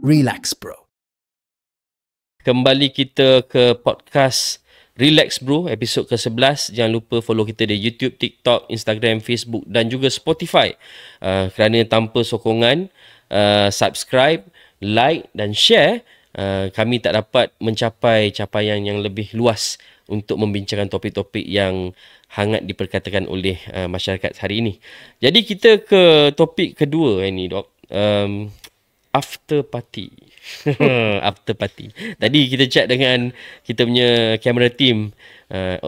Relax Bro. Kembali kita ke podcast Relax Bro, episod ke-11. Jangan lupa follow kita di YouTube, TikTok, Instagram, Facebook dan juga Spotify. Kerana tanpa sokongan, subscribe, like dan share, kami tak dapat mencapai capaian yang lebih luas untuk membincangkan topik-topik yang hangat diperkatakan oleh masyarakat hari ini. Jadi kita ke topik kedua ni, Dok. After party. After party. Tadi kita chat dengan kita punya camera team.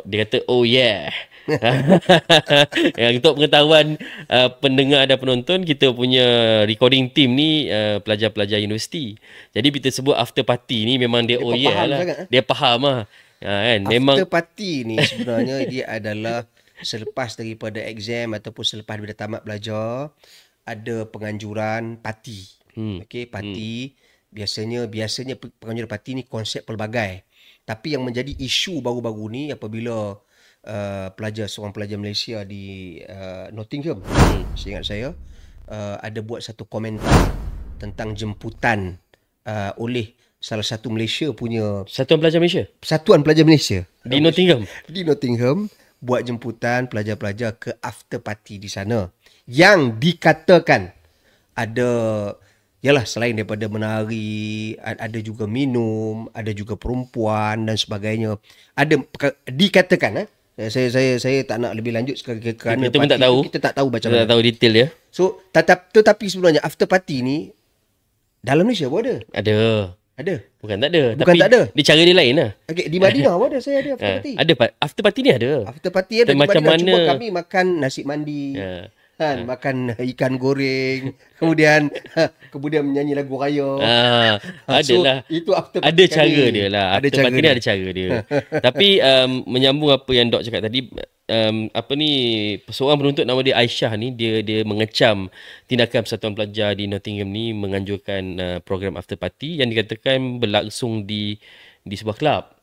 Dia kata, oh yeah. Yang untuk pengetahuan pendengar dan penonton, kita punya recording team ni pelajar-pelajar universiti. Jadi kita sebut after party ni memang dia oh yeah lah. Dia faham lah. Kan? After Memang party ni sebenarnya dia adalah selepas daripada exam ataupun selepas dia tamat belajar, ada penganjuran parti. Okey, parti. Biasanya penganjuran parti ni konsep pelbagai. Tapi yang menjadi isu baru-baru ni apabila seorang pelajar Malaysia di Nottingham, seingat saya, ada buat satu komentar tentang jemputan oleh salah satu Malaysia punya Satuan Pelajar Malaysia Persatuan Pelajar Malaysia di Nottingham. Di Nottingham buat jemputan pelajar-pelajar ke after party di sana yang dikatakan ada, yalah, selain daripada menari, ada juga minum, ada juga perempuan dan sebagainya. Ada dikatakan saya tak nak lebih lanjut kerana kita pun tak tahu. Kita tak tahu macam mana. Tak tahu detail dia. So tetapi sebenarnya after party ni dalam Malaysia pun ada. Ada. Bukan tak ada. Bukan tapi tak ada. Dia cara dia lain lah. Okay, di Madinah pun ada, saya ada after party. Ada, after party ni ada. After party ada. Macam mana? Cuma kami makan nasi mandi. Makan ikan goreng, kemudian menyanyi lagu raya. Adalah. So, itu after ada cara dia lah. After party ni ada cara dia. Tapi menyambung apa yang Dok cakap tadi, seorang penuntut nama dia Aisyah ni, dia mengecam tindakan Persatuan Pelajar di Nottingham ni menganjurkan program after party yang dikatakan berlangsung di sebuah kelab.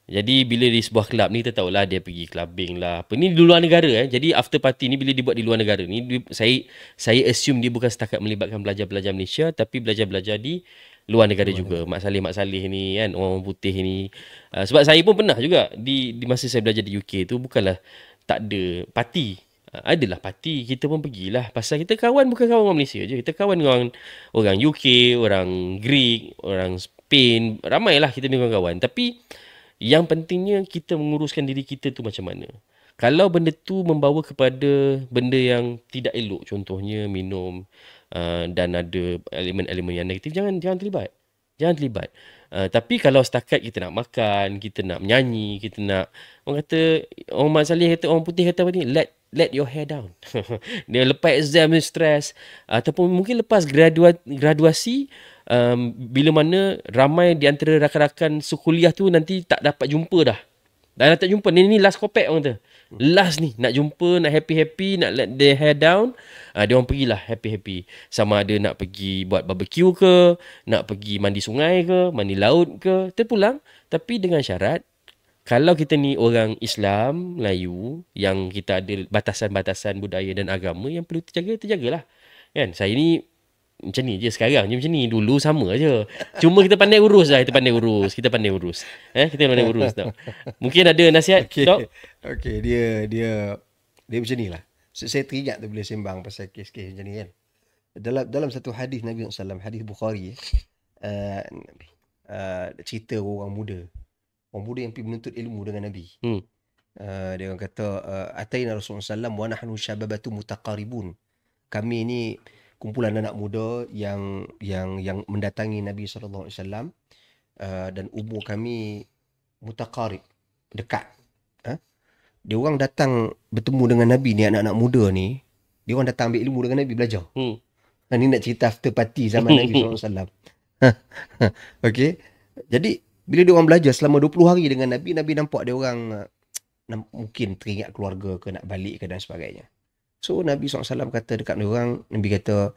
Jadi bila di sebuah kelab ni, kita tahulah dia pergi clubbing lah. Ni di luar negara. Jadi after party ni bila dibuat di luar negara ni, saya assume dia bukan setakat melibatkan pelajar-pelajar Malaysia, tapi pelajar-pelajar di luar negara juga. Mak Saleh ni kan, orang putih ni. Sebab saya pun pernah juga di masa saya belajar di UK tu, bukanlah tak ada party. Adalah party, kita pun pergilah. Pasal kita kawan bukan kawan orang Malaysia je. Kita kawan dengan orang UK, orang Greek, orang Spain. Ramailah kita dengan kawan. Tapi yang pentingnya kita menguruskan diri kita tu macam mana. Kalau benda tu membawa kepada benda yang tidak elok, contohnya minum dan ada elemen-elemen yang negatif, jangan terlibat. Jangan terlibat. Tapi kalau setakat kita nak makan, kita nak menyanyi, kita nak, orang Mak Saleh kata, orang putih kata apa ni, let your hair down. Dia lepas exam ni stres, ataupun mungkin lepas graduasi, bila mana ramai di antara rakan-rakan sekuliah tu nanti tak dapat jumpa dah. Dah tak jumpa. Ni last kopek orang kata. Last ni. Nak jumpa, nak happy-happy, nak let their hair down. Dia orang pergilah happy-happy. Sama ada nak pergi buat barbecue ke, nak pergi mandi sungai ke, mandi laut ke, terpulang. Tapi dengan syarat, kalau kita ni orang Islam, Melayu, yang kita ada batasan-batasan budaya dan agama yang perlu terjagalah. Kan? Saya ni macam ni je sekarang je macam ni. Dulu sama je. Cuma kita pandai urus lah. Kita pandai urus. Kita pandai urus tau. Mungkin ada nasihat, Dok? Okay, dia macam ni lah. Saya teringat tu bila sembang pasal kes-kes macam ni kan. Dalam satu hadis Nabi SAW, hadis Bukhari, cerita orang muda yang pergi menuntut ilmu dengan Nabi. Dia orang kata, Ataina Rasulullah SAW wa nahnu syababatu mutaqaribun. Kami ni kumpulan anak muda yang mendatangi Nabi SAW, dan umur kami mutaqarib, dekat. Dia orang datang bertemu dengan Nabi ni, anak-anak muda ni, dia orang datang ambil ilmu dengan Nabi, belajar. Ni nak cerita after party zaman Nabi SAW. Okay. Jadi bila dia orang belajar selama 20 hari dengan Nabi, Nabi nampak dia orang mungkin teringat keluarga ke, nak balik ke dan sebagainya. So Nabi SAW kata dekat orang, Nabi kata,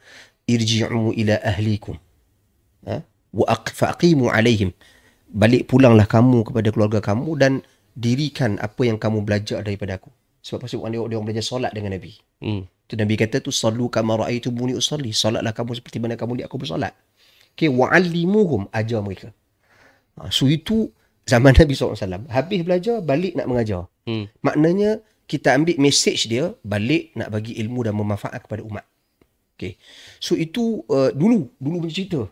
irji'u ila ahlikum wa faqimu alaihim. Balik pulanglah kamu kepada keluarga kamu dan dirikan apa yang kamu belajar daripada aku. Sebab pasal dia orang belajar solat dengan Nabi. Tu Nabi kata tu, sallu kama ra'aitumuni usalli. Solatlah kamu seperti mana kamu lihat aku bersolat. Okay, wa'allimuhum, ajar mereka. So itu zaman Nabi SAW. Habis belajar, balik nak mengajar. Maknanya kita ambil message dia, balik nak bagi ilmu dan memanfaat kepada umat. Okay. So itu dulu punya cerita.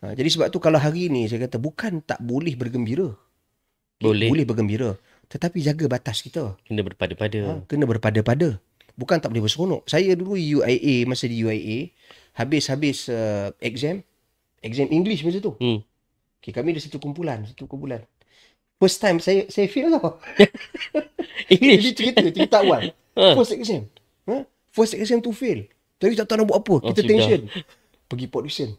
Jadi sebab tu kalau hari ni saya kata bukan tak boleh bergembira. Boleh bergembira. Tetapi jaga batas kita. Kena berpada-pada. Kena berpada-pada. Bukan tak boleh berseronok. Saya dulu UIA, masa di UIA, habis exam English masa tu. Okay, kami ada satu kumpulan. First time saya fail tau. English. Jadi cerita awal. First exam. First exam tu fail. Tapi tak tahu nak buat apa. Kita tension. Pergi port Dickson.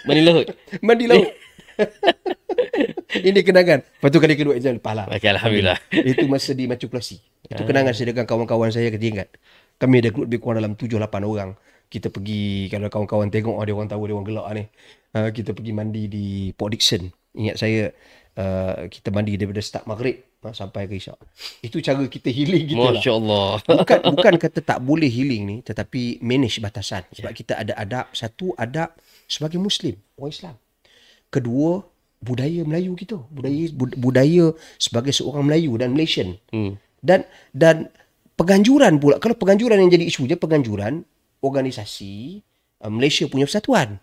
Mandi laut. Ini kenangan. Lepas tu kali kedua exam lepas lah. Okay, Alhamdulillah. Itu masa di matrikulasi. Itu kenangan saya dengan kawan-kawan saya ketika ingat. Kami ada grup lebih kurang dalam 7-8 orang. Kita pergi, kalau kawan-kawan tengok, dia orang tahu dia orang gelak ni. Kita pergi mandi di Port Dickson. Ingat saya, kita mandi daripada start maghrib sampai ke isyak. Itu cara kita healing kita lah. Masya Allah. Bukan kata tak boleh healing ni, tetapi manage batasan. Sebab kita ada adab. Satu, adab sebagai Muslim, orang Islam. Kedua, budaya Melayu kita. Budaya sebagai seorang Melayu dan Malaysian. Dan penganjuran pula. Kalau penganjuran yang jadi isunya, penganjuran organisasi Malaysia punya persatuan.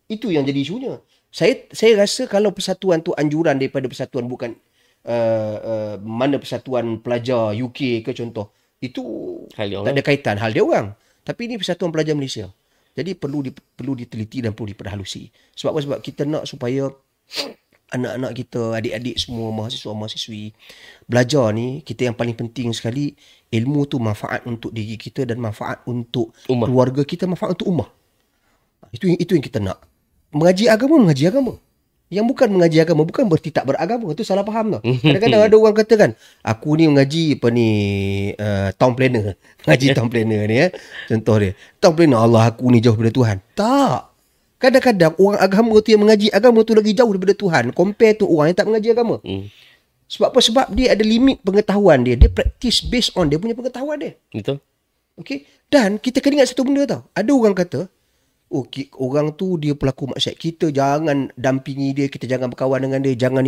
Itu yang jadi isunya. Saya rasa kalau persatuan tu anjuran daripada persatuan, bukan mana persatuan pelajar UK ke contoh, itu tak ada kaitan hal dia orang. Tapi ini persatuan pelajar Malaysia. Jadi perlu diteliti dan perlu diperhalusi. Sebab apa? Sebab kita nak supaya anak-anak kita, adik-adik semua, mahasiswa-mahasiswi belajar ni, kita yang paling penting sekali, ilmu tu manfaat untuk diri kita dan manfaat untuk keluarga kita, manfaat untuk ummah. Itu yang kita nak. Mengaji agama. Yang bukan mengaji agama bukan berarti tak beragama. Itu salah faham tau. Kadang-kadang ada orang kata kan, aku ni mengaji town planner. Mengaji town planner ni contoh dia. Town planner, Allah aku ni jauh daripada Tuhan. Tak. Kadang-kadang orang agama tu yang mengaji agama tu lagi jauh daripada Tuhan compare tu orang yang tak mengaji agama. Sebab apa? Sebab dia ada limit pengetahuan dia. Dia practice based on dia punya pengetahuan dia. Betul. Okay. Dan kita kena ingat satu benda tau. Ada orang kata, orang tu dia pelaku maksiat, kita jangan dampingi dia, kita jangan berkawan dengan dia, jangan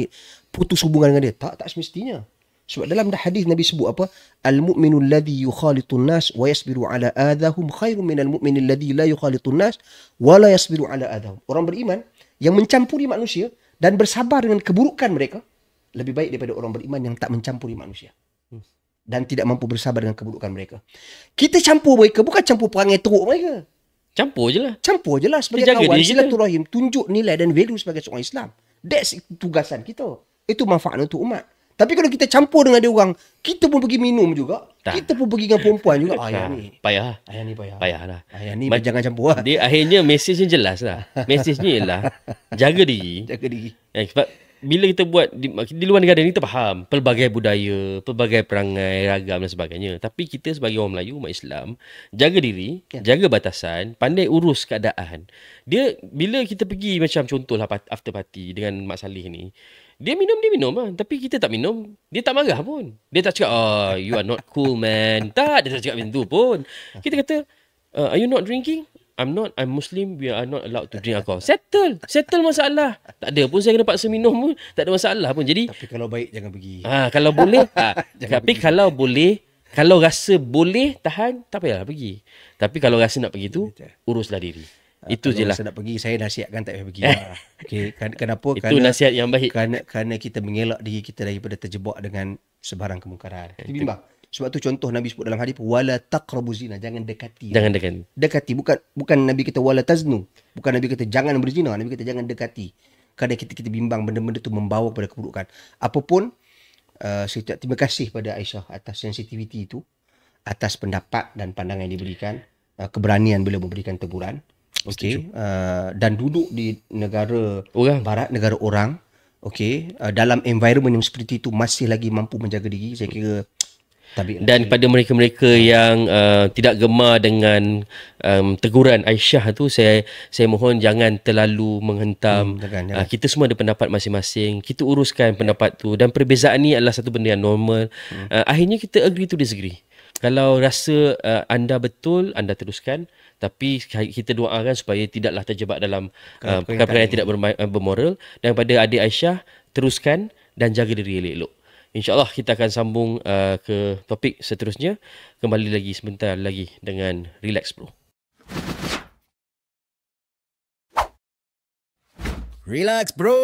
putus hubungan dengan dia. Tak semestinya. Sebab dalam hadis Nabi sebut apa? Al-mu'minu alladhi yukhalitun nas wa yasbiru ala adahum khairun minal mu'mini alladhi la yukhalitun nas wa la yasbiru ala adahum. Orang beriman yang mencampuri manusia dan bersabar dengan keburukan mereka lebih baik daripada orang beriman yang tak mencampuri manusia dan tidak mampu bersabar dengan keburukan mereka. Kita campur mereka, bukan campur perangai teruk mereka. Campur je lah sebagai kawan, silaturahim, tunjuk nilai dan value sebagai seorang Islam. That's tugasan kita. Itu manfaat untuk umat. Tapi kalau kita campur dengan dia orang, kita pun pergi minum juga. Kita pun pergi dengan perempuan juga. Ayah ni payah. Payah lah. Ayah ni jangan campur lah. Dia akhirnya mesejnya jelas lah. Mesejnya ialah jaga diri. Sebab bila kita buat di luar negara ni, kita faham pelbagai budaya, pelbagai perangai, ragam dan sebagainya. Tapi kita sebagai orang Melayu, umat Islam, jaga diri, jaga batasan, pandai urus keadaan. Dia bila kita pergi macam contohlah after party dengan Mak Saleh ni, dia minum lah. Tapi kita tak minum, dia tak marah pun. Dia tak cakap, you are not cool man. Tak, dia tak cakap macam tu pun. Kita kata, are you not drinking? I'm Muslim, we are not allowed to drink alcohol. Settle masalah. Tak ada pun saya kena paksa minum pun, tak ada masalah pun. Jadi tapi kalau baik jangan pergi. Kalau boleh, tapi pergi. Kalau boleh, kalau rasa boleh tahan, tak payahlah pergi. Tapi kalau rasa nak pergi tu, uruslah diri. Itu je lah. Kalau rasa nak pergi, saya nasihatkan tak payah pergi. Okay. Kenapa? Itu nasihat yang baik. Kerana kita mengelak diri kita daripada terjebak dengan sebarang kemungkaran. Bimbang. Sebab tu contoh Nabi sebut dalam hadis, wala taqrabu zina, jangan dekati. Dekati, bukan Nabi kata wala taznu. Bukan Nabi kata jangan berzina, Nabi kata jangan dekati. Kadang kita bimbang benda-benda tu membawa kepada keburukan. Apapun, saya terima kasih pada Aisyah atas sensitiviti itu, atas pendapat dan pandangan yang diberikan, keberanian bila memberikan teguran. Okey, dan duduk di negara barat, negara orang, okey, dalam environment yang seperti itu masih lagi mampu menjaga diri, saya kira. Dan pada mereka-mereka yang tidak gemar dengan teguran Aisyah tu, saya mohon jangan terlalu menghentam. Jangan. Kita semua ada pendapat masing-masing. Kita uruskan pendapat tu, dan perbezaan ni adalah satu benda yang normal. Akhirnya kita agree to disagree. Kalau rasa anda betul, anda teruskan. Tapi kita doakan supaya tidaklah terjebak dalam perkara-perkara yang tidak bermoral. Dan pada adik Aisyah, teruskan dan jaga diri elok-elok. InsyaAllah kita akan sambung ke topik seterusnya. Kembali lagi sebentar lagi dengan Relax Bro. Relax Bro.